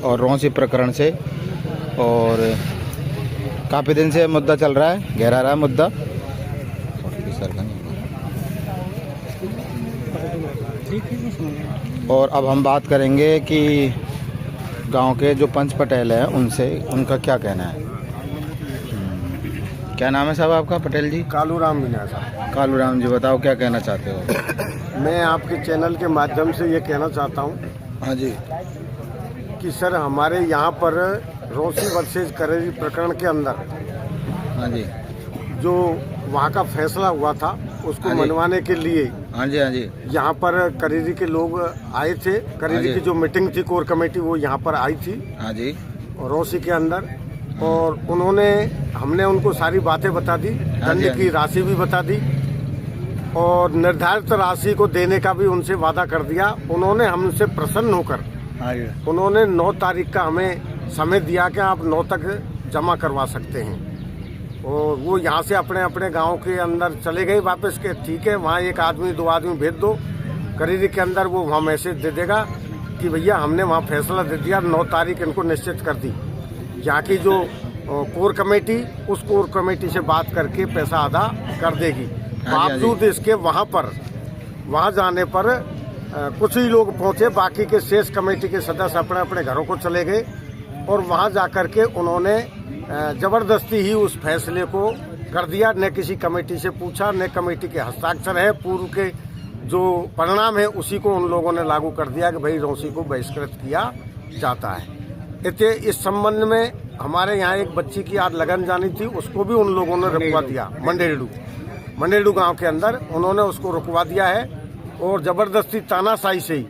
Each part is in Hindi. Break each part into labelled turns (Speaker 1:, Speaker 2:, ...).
Speaker 1: और रौंसी प्रकरण से। और काफ़ी दिन से मुद्दा चल रहा है, गहरा रहा है मुद्दा। और अब हम बात करेंगे कि गांव के जो पंच पटेल हैं उनसे, उनका क्या कहना है। क्या नाम है साहब आपका? पटेल जी?
Speaker 2: कालूराम मीना साहब।
Speaker 1: कालूराम जी, बताओ क्या कहना चाहते हो।
Speaker 2: मैं आपके चैनल के माध्यम से ये कहना चाहता हूँ,
Speaker 1: हाँ जी,
Speaker 2: कि सर हमारे यहाँ पर रौंसी वर्सेज करेरी प्रकरण के अंदर
Speaker 1: हाँ जी,
Speaker 2: जो वहाँ का फैसला हुआ था उसको
Speaker 1: हाँ जी,
Speaker 2: मनवाने के लिए
Speaker 1: हाँ जी, हाँ जी,
Speaker 2: यहाँ पर करेरी के लोग आए थे। करेरी की जो मीटिंग थी कोर कमेटी, वो यहाँ पर आई थी,
Speaker 1: हाँ जी,
Speaker 2: रौंसी के अंदर। और हमने उनको सारी बातें बता दी, दंड की राशि भी बता दी और निर्धारित राशि को देने का भी उनसे वादा कर दिया। उन्होंने हमसे प्रसन्न होकर उन्होंने 9 तारीख का हमें समय दिया कि आप 9 तक जमा करवा सकते हैं। और वो यहाँ से अपने अपने गांव के अंदर चले गए वापस के। ठीक है, वहाँ 1 आदमी 2 आदमी भेज दो करेरी के अंदर, वो वहाँ मैसेज दे देगा कि भैया हमने वहाँ फैसला दे दिया, 9 तारीख इनको निश्चित कर दी। यहाँ की जो कोर कमेटी, उस कोर कमेटी से बात करके पैसा अदा कर देगी। बावजूद इसके वहाँ जाने पर कुछ ही लोग पहुँचे, बाकी के शेष कमेटी के सदस्य अपने अपने घरों को चले गए। और वहाँ जाकर के उन्होंने जबरदस्ती ही उस फैसले को कर दिया। न किसी कमेटी से पूछा, न कमेटी के हस्ताक्षर है। पूर्व के जो परिणाम है उसी को उन लोगों ने लागू कर दिया कि भाई रौंसी को बहिष्कृत किया जाता है। इस संबंध में हमारे यहाँ एक बच्ची की आज लगन जानी थी, उसको भी उन लोगों ने रुकवा दिया। मंडेड़ू गांव के अंदर उन्होंने उसको रुकवा दिया है। और जबरदस्ती तानाशाही से ही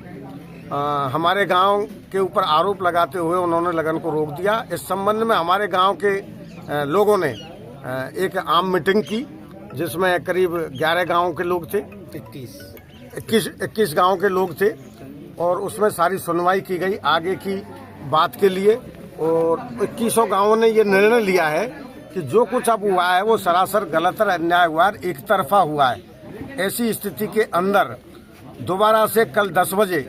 Speaker 2: हमारे गांव के ऊपर आरोप लगाते हुए उन्होंने लगन को रोक दिया। इस संबंध में हमारे गांव के लोगों ने एक आम मीटिंग की, जिसमें करीब 11 गांव के लोग थे, 21 गांव के लोग थे। और उसमें सारी सुनवाई की गई आगे की बात के लिए। और 21 गांवों ने ये निर्णय लिया है कि जो कुछ अब हुआ है वो सरासर गलत और अन्याय हुआ है, एक तरफा हुआ है। ऐसी स्थिति के अंदर दोबारा से कल 10 बजे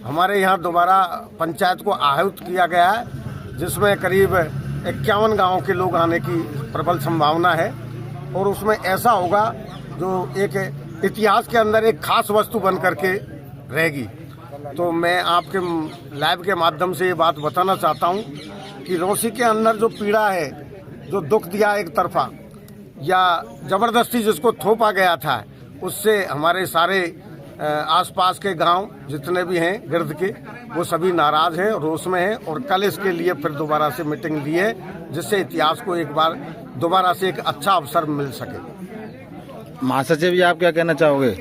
Speaker 2: हमारे यहाँ दोबारा पंचायत को आहूत किया गया है, जिसमें करीब 51 गाँव के लोग आने की प्रबल संभावना है। और उसमें ऐसा होगा जो एक इतिहास के अंदर एक खास वस्तु बन करके रहेगी। तो मैं आपके लाइव के माध्यम से ये बात बताना चाहता हूँ कि रौंसी के अंदर जो पीड़ा है, जो दुख दिया एक तरफा या जबरदस्ती जिसको थोपा गया था, उससे हमारे सारे आसपास के गांव जितने भी हैं गिरद के, वो सभी नाराज हैं, रोष में हैं। और कल इसके लिए फिर दोबारा से मीटिंग ली है, जिससे इतिहास को एक बार दोबारा से एक अच्छा अवसर मिल सके।
Speaker 1: महासचिव जी, आप क्या कहना चाहोगे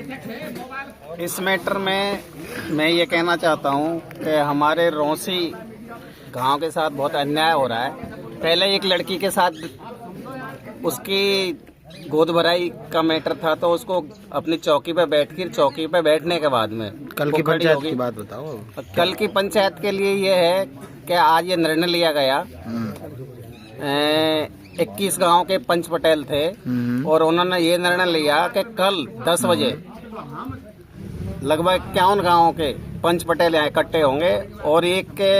Speaker 3: इस मैटर में? मैं ये कहना चाहता हूँ कि हमारे रौंसी गांव के साथ बहुत अन्याय हो रहा है। पहले एक लड़की के साथ उसकी गोद भराई का मैटर था, तो उसको अपनी चौकी पे बैठने के बाद में
Speaker 1: कल की पंचायत की बात बताओ।
Speaker 3: कल की पंचायत के लिए ये है कि आज ये निर्णय लिया गया। 21 गांव के पंच पटेल थे और उन्होंने ये निर्णय लिया कि कल 10 बजे लगभग 51 गांवों के पंच पटेल यहाँ इकट्ठे होंगे और एक के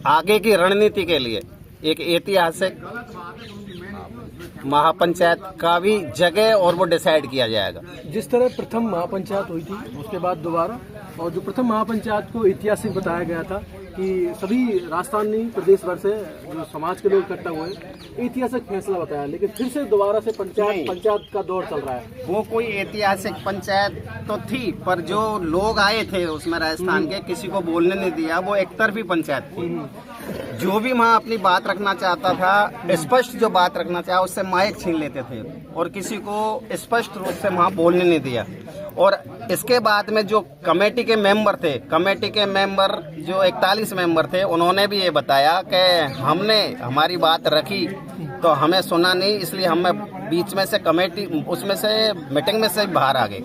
Speaker 3: आगे की रणनीति के लिए एक ऐतिहासिक महापंचायत का भी जगह और वो डिसाइड किया जाएगा।
Speaker 4: जिस तरह प्रथम महापंचायत हुई थी उसके बाद दोबारा, और जो प्रथम महापंचायत को ऐतिहासिक बताया गया था कि सभी राजस्थानी प्रदेश भर से जो समाज के लोग इकट्ठा हुए, ऐतिहासिक फैसला बताया। लेकिन फिर से दोबारा से पंचायत का दौर चल रहा है।
Speaker 3: वो कोई ऐतिहासिक पंचायत तो थी, पर जो लोग आए थे उसमें राजस्थान के, किसी को बोलने नहीं दिया। वो एक तरफी पंचायत थी। जो भी वहाँ अपनी बात रखना चाहता था, स्पष्ट जो बात रखना चाहा, उससे माइक छीन लेते थे और किसी को स्पष्ट रूप से वहाँ बोलने नहीं दिया। और इसके बाद में जो कमेटी के मेंबर थे, जो 41 मेंबर थे, उन्होंने भी ये बताया कि हमने हमारी बात रखी तो हमें सुना नहीं, इसलिए हम बीच में से कमेटी उसमें से मीटिंग में से बाहर आ गए।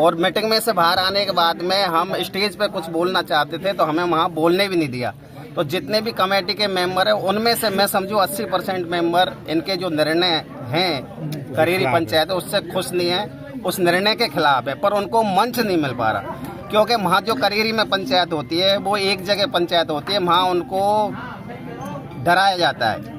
Speaker 3: और मीटिंग में से बाहर आने के बाद में हम स्टेज पे कुछ बोलना चाहते थे तो हमें वहाँ बोलने भी नहीं दिया। तो जितने भी कमेटी के मेंबर हैं उनमें से मैं समझूं 80% मेंबर इनके जो निर्णय हैं करेरी पंचायत उससे खुश नहीं है, उस निर्णय के खिलाफ है, पर उनको मंच नहीं मिल पा रहा। क्योंकि वहाँ जो करेरी में पंचायत होती है वो एक जगह पंचायत होती है, वहाँ उनको डराया जाता है